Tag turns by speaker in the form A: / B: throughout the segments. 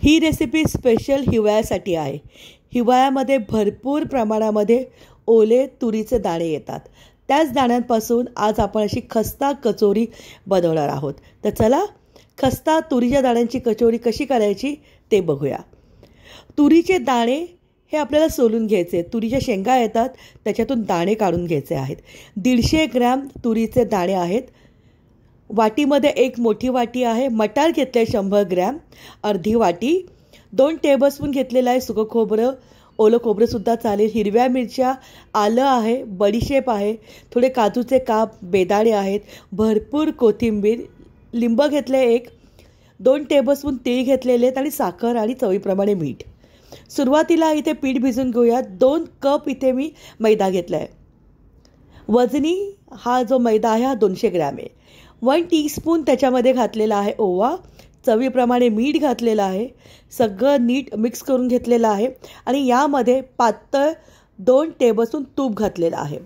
A: ही recipe special हिवाळ्यासाठी आहे। हिवाळ्यामध्ये भरपूर प्रमाणामध्ये ओले तुरीचे दाणे येतात। त्याच दाण्यांपासून आज आपण अशी खस्ता कचोरी बनवणार आहोत। तर चला खस्ता तुरीच्या दाण्यांची कचोरी कशी करायची ते बघूया। तुरीचे दाणे हे आपल्याला सोलून घ्यायचे। तुरीच्या शेंगा येतात त्याच्यातून दाणे काढून घ्यायचे आहेत। 150 ग्रॅम तुरीचे दाणे आहेत। वाटीमध्ये एक मोठी वाटी आहे। मटार घेतले 100 ग्रॅम, अर्धी वाटी। 2 टेबलस्पून घेतलेलं आहे सुकं खोबरं, ओलं खोबरं सुद्धा चालेल। हिरव्या मिरच्या, आलं आहे, बडीशेप आहे, थोडे काजूचे काप, बेदाणे आहेत, भरपूर कोथिंबीर, लिंब घेतले एक, 2 टेबलस्पून तीळ घेतलेले आहेत आणि साखर आणि चवीप्रमाणे मीठ। सुरुवातीला इथे पीठ भिजवून घेऊया। 2 कप इथे मी मैदा घेतला आहे। वजनी हा जो मैदा आहे हा 200 ग्रॅम आहे। 1 टीस्पून त्याच्यामध्ये घातलेला आहे ओवा, चवीप्रमाणे मीठ घातलेलं आहे। सगळं नीट मिक्स करून घेतलेलं आहे आणि यामध्ये पातळ 2 टेबलस्पून तूप घातलेलं आहे।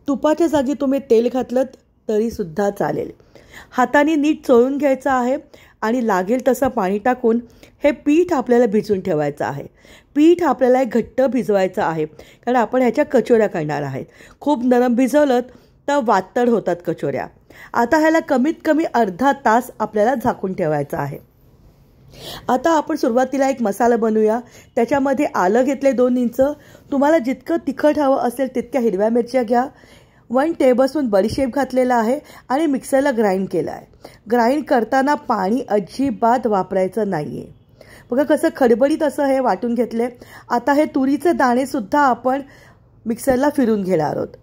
A: तुपाच्या जागी तुम्ही तेल घातलं तरी सुद्धा चालेल। हाताने नीट चोळून घ्यायचं आहे आणि लागेल तसं पाणी टाकून हे पीठ आपल्याला भिजवून ठेवायचं आहे। पीठ आपल्याला घट्ट भिजवायचं आहे कारण आपण ह्याच्या कचोऱ्या करणार आहेत। खूप नरम भिजवलं तर वातड होतात कचोऱ्या। आता ह्याला कमीत कमी अर्धा तास आपल्याला झाकून ठेवायचं आहे। आता आपण सुरुवातीला एक मसाला बनवूया। त्याच्यामध्ये आलं घेतले 2 इंच, तुम्हाला जितकं तिखट हवं असेल तितक्या हिरव्या मिरच्या घ्या। 1 टेबलस्पून बडीशेप घातलेला आहे आणि मिक्सरला ग्राइंड केला आहे। ग्राइंड करताना पाणी अजिबात वापरायचं नाही आहे। बघा कसं खडबडीत असं हे वाटून घेतले। आता हे तुरीचे दाणे सुद्धा आपण मिक्सरला फिरून घेणार आहोत।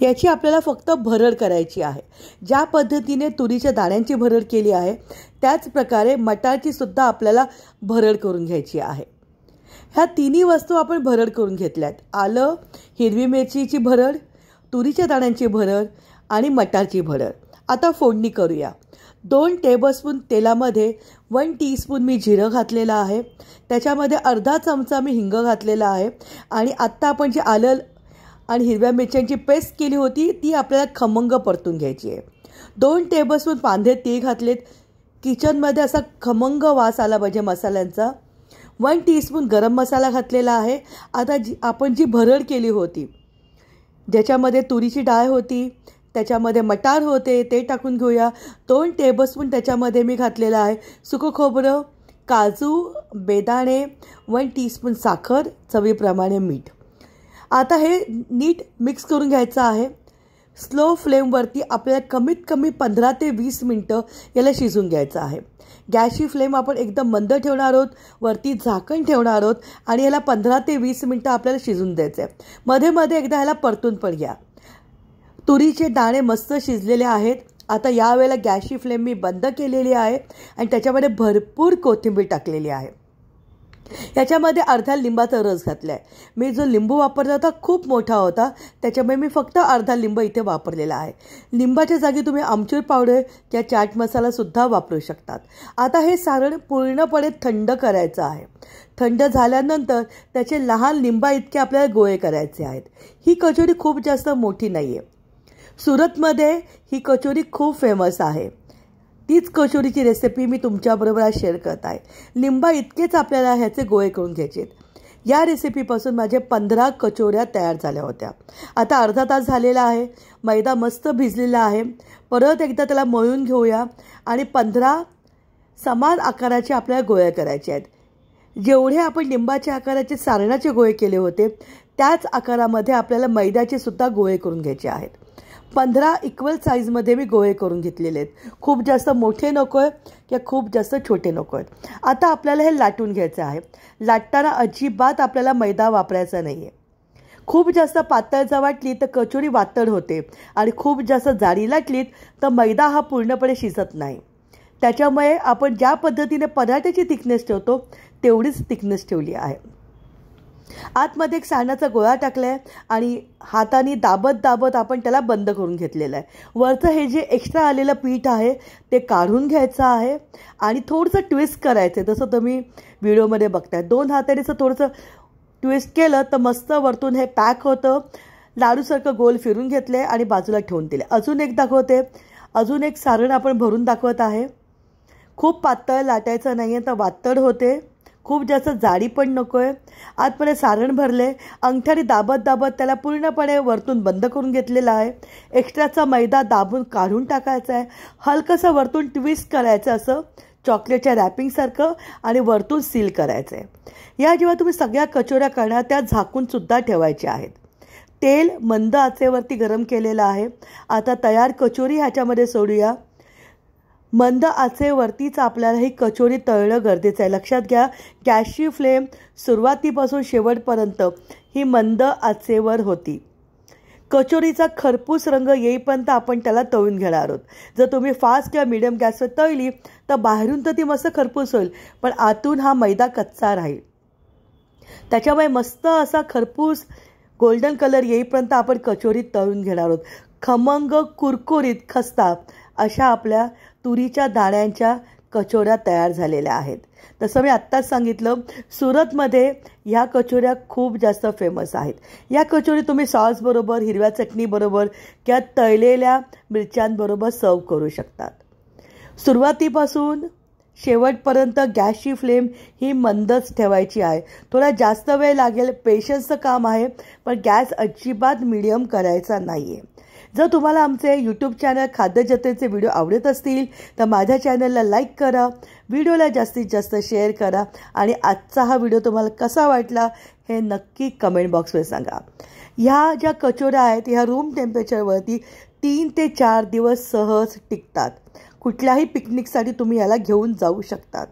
A: याची आपल्याला फक्त भरड करायची आहे। ज्या पद्धतीने तुरीच्या दाण्यांची भरड केली आहे त्याच प्रकारे मटारची सुद्धा आपल्याला भरड करून घ्यायची आहे। ह्या तिन्ही वस्तू आपण भरड करून घेतल्यात। आलं, हिरवी मिरचीची भरड, तुरीच्या दाण्यांची भरड आणि मटारची भरड। आता फोडणी करूया। 2 टेबलस्पून तेलामध्ये 1 टीस्पून मी जिरं घातलेलं आहे। त्याच्यामध्ये अर्धा चमचा मी हिंग घातलेला आहे आणि आत्ता आपण जे आलं आणि हिरव्या मिरच्यांची पेस्ट केली होती ती आपल्याला खमंग परतून घ्यायची आहे। 2 टेबलस्पून पांढरे तीळ घातलेत। किचनमध्ये असा खमंग वास आला पाहिजे मसाल्यांचा। 1 टीस्पून गरम मसाला घातलेला आहे। आता आपण जी भरड केली होती ज्याच्यामध्ये तुरीची डाळ होती, त्याच्यामध्ये मटार होते, ते टाकून घेऊया। 2 टेबलस्पून त्याच्यामध्ये मी घातलेलं आहे सुकं खोबरं, काजू, बेदाणे, 1 टीस्पून साखर, चवीप्रमाणे मीठ। आता हे नीट मिक्स करून घ्यायचं आहे। स्लो फ्लेमवरती आपल्याला कमीत कमी 15 ते 20 मिनटं याला शिजून घ्यायचं आहे। गॅसची फ्लेम आपण एकदम मंद ठेवणार आहोत, वरती झाकण ठेवणार आहोत आणि याला 15 ते 20 मिनटं आपल्याला शिजून द्यायचं आहे। मध्ये मध्ये एकदा ह्याला परतून पण घ्या। तुरीचे दाणे मस्त शिजलेले आहेत। आता यावेळेला गॅसची फ्लेम मी बंद केलेली आहे आणि त्याच्यामध्ये भरपूर कोथिंबीर टाकलेली आहे। याच्यामध्ये अर्धा लिंबाचा रस घातला आहे। मी जो लिंबू वापरला होता खूप मोठा होता, त्याच्यामुळे मी फक्त अर्धा लिंब इथे वापरलेला आहे। लिंबाच्या जागी तुम्ही आमचूर पावडर किंवा चाट मसाला सुद्धा वापरू शकतात। आता हे सारण पूर्णपणे थंड करायचं आहे। थंड झाल्यानंतर त्याचे लहान लिंबा इतके आपल्याला गोळे करायचे आहेत। ही कचोरी खूप जास्त मोठी नाही आहे। सुरतमध्ये ही कचोरी खूप फेमस आहे। तीच कचोरीची रेसिपी मी तुमच्याबरोबर आज शेअर करत आहे। लिंबा इतकेच आपल्याला ह्याचे गोळे करून घ्यायचे। या रेसिपीपासून माझे 15 कचोऱ्या तयार झाल्या होत्या। आता अर्धा तास झालेला आहे। मैदा मस्त भिजलेला आहे। परत एकदा त्याला मळून घेऊया आणि 15 समान आकाराचे आपल्याला गोळे करायचे आहेत। जेवढे आपण लिंबाच्या आकाराचे सारणाचे गोळे केले होते त्याच आकारामध्ये आपल्याला मैद्याचे सुद्धा गोळे करून घ्यायचे आहेत। 15 इक्वल साईजमध्ये मी गोळे करून घेतलेले आहेत। खूप जास्त मोठे नको आहे किंवा खूप जास्त छोटे नको आहेत। आता आपल्याला हे लाटून घ्यायचं आहे। लाटताना अजिबात आपल्याला मैदा वापरायचा नाही आहे। खूप जास्त पातळ जर वाटली तर कचोरी वातड होते आणि खूप जास्त जाडी लाटलीत तर मैदा हा पूर्णपणे शिजत नाही। त्याच्यामुळे आपण ज्या पद्धतीने पराठ्याची थिकनेस ठेवतो तेवढीच थिकनेस ठेवली आहे। आतमध्ये एक सारणाचा गोळा टाकला आहे आणि हाताने दाबत दाबत आपण त्याला बंद करून घेतलेलं आहे। वरचं हे जे एक्स्ट्रा आलेलं पीठ आहे ते काढून घ्यायचं आहे आणि थोडंसं ट्विस्ट करायचं आहे। जसं तुम्ही व्हिडिओमध्ये बघताय 2 हाताने थोडंसं ट्विस्ट केलं तर मस्त वरतून हे पॅक होतं। लाडूसारखं गोल फिरून घेतले आणि बाजूला ठेवून दिले। अजून एक दाखवते। अजून एक सारण आपण भरून दाखवत आहे। खूप पातळ लाटायचं नाही आहे तर वातड होते, खूप जास्त जाडी पण नको आहे. आतमध्ये सारण भरले, अंगठ्याने दाबत दाबत त्याला पूर्णपणे वरतून बंद करून घेतलेला आहे. एक्स्ट्राचा मैदा दाबून काढून टाकायचा आहे. हलकंसं वरतून ट्विस्ट करायचं असं चॉकलेटच्या रॅपिंगसारखं आणि वरतून सील करायचं आहे. या जेव्हा तुम्ही सगळ्या कचोऱ्या करणार त्या झाकूनसुद्धा ठेवायच्या आहेत. तेल मंद आचेवरती गरम केलेलं आहे. आता तयार कचोरी ह्याच्यामध्ये सोडूया. मंद आचेवरतीच आपल्याला ही कचोरी तळणं गरजेचं आहे. लक्षात घ्या, गॅसची फ्लेम सुरुवातीपासून शेवटपर्यंत ही मंद आचेवर होती. कचोरीचा खरपूस रंग येईपर्यंत आपण त्याला तळून घेणार आहोत. जर तुम्ही फास्ट किंवा मीडियम गॅसवर तळली तर बाहेरून तर ती मस्त खरपूस होईल, पण आतून हा मैदा कच्चा राहील. त्याच्यामुळे मस्त असा खरपूस गोल्डन कलर येईपर्यंत आपण कचोरी तळून घेणार आहोत. खमंग कुरकुरीत खस्ता अशा आपल्या तुरीच्या दाण्यांच्या कचोऱ्या तयार झालेल्या आहेत. तसं मी आत्ताच सांगितलं, सुरतमध्ये ह्या कचोऱ्या खूप जास्त फेमस आहेत. या कचोरी तुम्ही सॉसबरोबर, हिरव्या चटणीबरोबर किंवा तळलेल्या मिरच्यांबरोबर सर्व करू शकतात. सुरुवातीपासून शेवटपर्यंत गॅसची फ्लेम ही मंदच ठेवायची आहे. थोडा जास्त वेळ लागेल, पेशन्सचं काम आहे, पण गॅस अजिबात मीडियम करायचा नाही आहे. जर तुम्हाला आमचे यूट्यूब चॅनल खाद्यजत्रेचे व्हिडिओ आवडत असतील तर माझ्या चॅनलला लाईक करा, व्हिडिओला जास्तीत जास्त शेअर करा आणि आजचा हा व्हिडिओ तुम्हाला कसा वाटला हे नक्की कमेंट बॉक्समध्ये सांगा. ह्या ज्या कचोऱ्या आहेत ह्या रूम टेम्परेचरवरती 3 ते 4 दिवस सहज टिकतात. कुठल्याही पिकनिकसाठी तुम्ही याला घेऊन जाऊ शकतात.